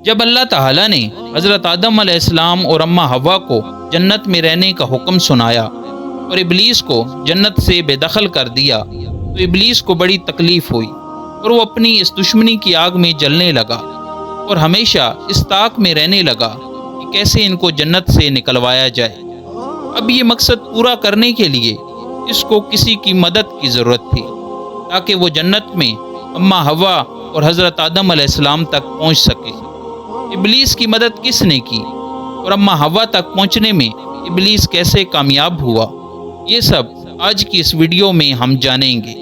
جب اللہ تعالیٰ نے حضرت آدم علیہ السلام اور اماں حوا کو جنت میں رہنے کا حکم سنایا اور ابلیس کو جنت سے بے دخل کر دیا تو ابلیس کو بڑی تکلیف ہوئی اور وہ اپنی اس دشمنی کی آگ میں جلنے لگا اور ہمیشہ اس طاق میں رہنے لگا کہ کیسے ان کو جنت سے نکلوایا جائے۔ اب یہ مقصد پورا کرنے کے لیے اس کو کسی کی مدد کی ضرورت تھی تاکہ وہ جنت میں اماں حوا اور حضرت آدم علیہ السلام تک پہنچ سکے۔ ابلیس کی مدد کس نے کی اور اماں حوا تک پہنچنے میں ابلیس کیسے کامیاب ہوا، یہ سب آج کی اس ویڈیو میں ہم جانیں گے۔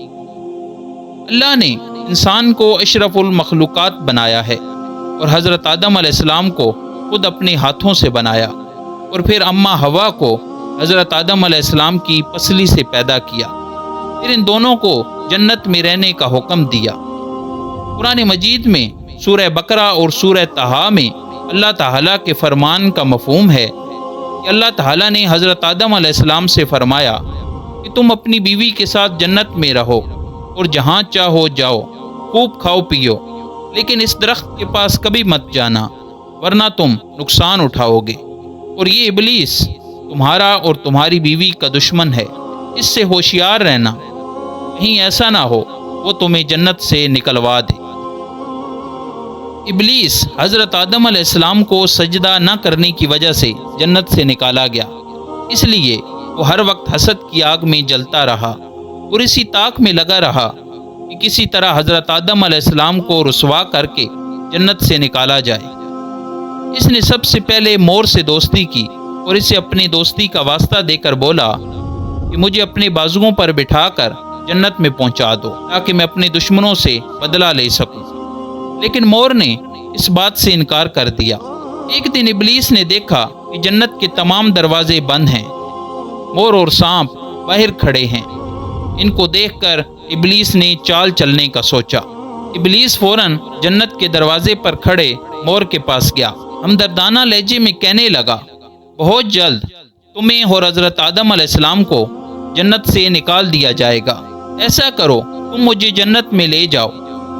اللہ نے انسان کو اشرف المخلوقات بنایا ہے اور حضرت آدم علیہ السلام کو خود اپنے ہاتھوں سے بنایا اور پھر اماں حوا کو حضرت آدم علیہ السلام کی پسلی سے پیدا کیا، پھر ان دونوں کو جنت میں رہنے کا حکم دیا۔ قرآن مجید میں سورہ بقرہ اور سورہ طٰہٰ میں اللہ تعالیٰ کے فرمان کا مفہوم ہے کہ اللہ تعالیٰ نے حضرت آدم علیہ السلام سے فرمایا کہ تم اپنی بیوی کے ساتھ جنت میں رہو اور جہاں چاہو جاؤ، خوب کھاؤ پیو، لیکن اس درخت کے پاس کبھی مت جانا ورنہ تم نقصان اٹھاؤ گے، اور یہ ابلیس تمہارا اور تمہاری بیوی کا دشمن ہے، اس سے ہوشیار رہنا، کہیں ایسا نہ ہو وہ تمہیں جنت سے نکلوا دے۔ ابلیس حضرت آدم علیہ السلام کو سجدہ نہ کرنے کی وجہ سے جنت سے نکالا گیا، اس لیے وہ ہر وقت حسد کی آگ میں جلتا رہا اور اسی طاق میں لگا رہا کہ کسی طرح حضرت آدم علیہ السلام کو رسوا کر کے جنت سے نکالا جائے۔ اس نے سب سے پہلے مور سے دوستی کی اور اسے اپنی دوستی کا واسطہ دے کر بولا کہ مجھے اپنے بازوؤں پر بٹھا کر جنت میں پہنچا دو تاکہ میں اپنے دشمنوں سے بدلہ لے سکوں، لیکن مور نے اس بات سے انکار کر دیا۔ ایک دن ابلیس نے دیکھا کہ جنت کے تمام دروازے بند ہیں، مور اور سانپ باہر کھڑے ہیں۔ ان کو دیکھ کر ابلیس نے چال چلنے کا سوچا۔ ابلیس فوراً جنت کے دروازے پر کھڑے مور کے پاس گیا، ہمدردانہ لہجے میں کہنے لگا، بہت جلد تمہیں اور حضرت آدم علیہ السلام کو جنت سے نکال دیا جائے گا، ایسا کرو تم مجھے جنت میں لے جاؤ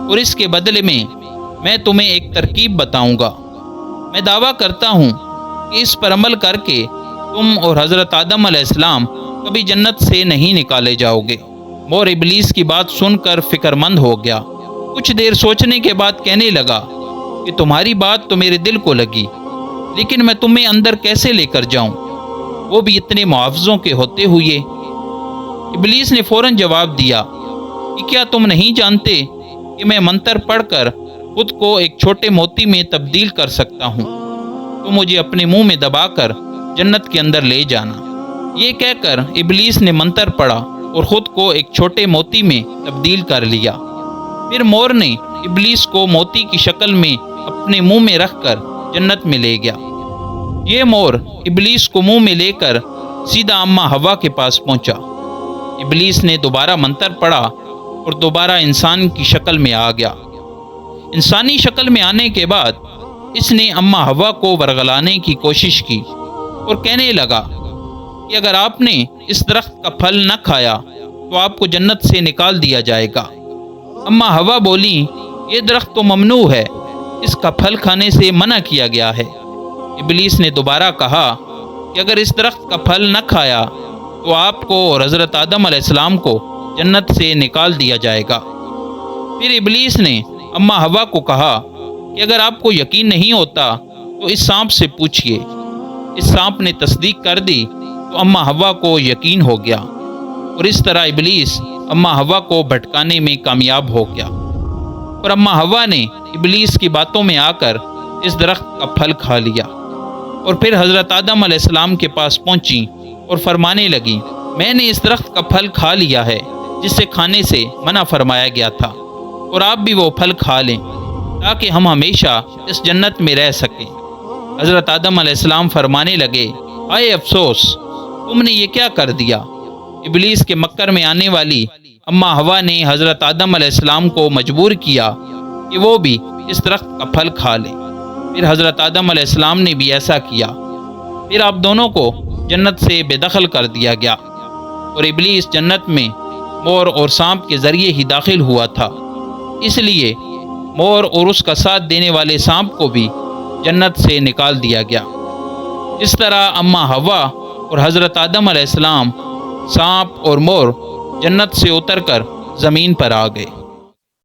اور اس کے بدلے میں تمہیں ایک ترکیب بتاؤں گا۔ میں دعویٰ کرتا ہوں کہ اس پر عمل کر کے تم اور حضرت آدم علیہ السلام کبھی جنت سے نہیں نکالے جاؤ گے۔ مور ابلیس کی بات سن کر فکر مند ہو گیا، کچھ دیر سوچنے کے بعد کہنے لگا کہ تمہاری بات تو میرے دل کو لگی، لیکن میں تمہیں اندر کیسے لے کر جاؤں، وہ بھی اتنے محافظوں کے ہوتے ہوئے۔ ابلیس نے فوراً جواب دیا کہ کیا تم نہیں جانتے کہ میں منتر پڑھ کر خود کو ایک چھوٹے موتی میں تبدیل کر سکتا ہوں، تو مجھے اپنے منہ میں دبا کر جنت کے اندر لے جانا۔ یہ کہہ کر ابلیس نے منتر پڑھا اور خود کو ایک چھوٹے موتی میں تبدیل کر لیا۔ پھر مور نے ابلیس کو موتی کی شکل میں اپنے منہ میں رکھ کر جنت میں لے گیا۔ یہ مور ابلیس کو منہ میں لے کر سیدھا اماں حوا کے پاس پہنچا۔ ابلیس نے دوبارہ منتر پڑھا اور دوبارہ انسان کی شکل میں آ گیا۔ انسانی شکل میں آنے کے بعد اس نے اماں حوا کو ورغلانے کی کوشش کی اور کہنے لگا کہ اگر آپ نے اس درخت کا پھل نہ کھایا تو آپ کو جنت سے نکال دیا جائے گا۔ اماں حوا بولی، یہ درخت تو ممنوع ہے، اس کا پھل کھانے سے منع کیا گیا ہے۔ ابلیس نے دوبارہ کہا کہ اگر اس درخت کا پھل نہ کھایا تو آپ کو اور حضرت آدم علیہ السلام کو جنت سے نکال دیا جائے گا۔ پھر ابلیس نے اماں حوا کو کہا کہ اگر آپ کو یقین نہیں ہوتا تو اس سانپ سے پوچھئے۔ اس سانپ نے تصدیق کر دی تو اماں حوا کو یقین ہو گیا، اور اس طرح ابلیس اماں حوا کو بھٹکانے میں کامیاب ہو گیا، اور اماں حوا نے ابلیس کی باتوں میں آ کر اس درخت کا پھل کھا لیا، اور پھر حضرت آدم علیہ السلام کے پاس پہنچی اور فرمانے لگی، میں نے اس درخت کا پھل کھا لیا ہے جس سے کھانے سے منع فرمایا گیا تھا، اور آپ بھی وہ پھل کھا لیں تاکہ ہم ہمیشہ اس جنت میں رہ سکیں۔ حضرت آدم علیہ السلام فرمانے لگے، آئے افسوس، تم نے یہ کیا کر دیا۔ ابلیس کے مکر میں آنے والی اماں حوا نے حضرت آدم علیہ السلام کو مجبور کیا کہ وہ بھی اس درخت کا پھل کھا لیں۔ پھر حضرت آدم علیہ السلام نے بھی ایسا کیا، پھر آپ دونوں کو جنت سے بے دخل کر دیا گیا، اور ابلیس جنت میں مور اور سانپ کے ذریعے ہی داخل ہوا تھا، اس لیے مور اور اس کا ساتھ دینے والے سانپ کو بھی جنت سے نکال دیا گیا۔ اس طرح اماں حوا اور حضرت آدم علیہ السلام، سانپ اور مور جنت سے اتر کر زمین پر آ گئے۔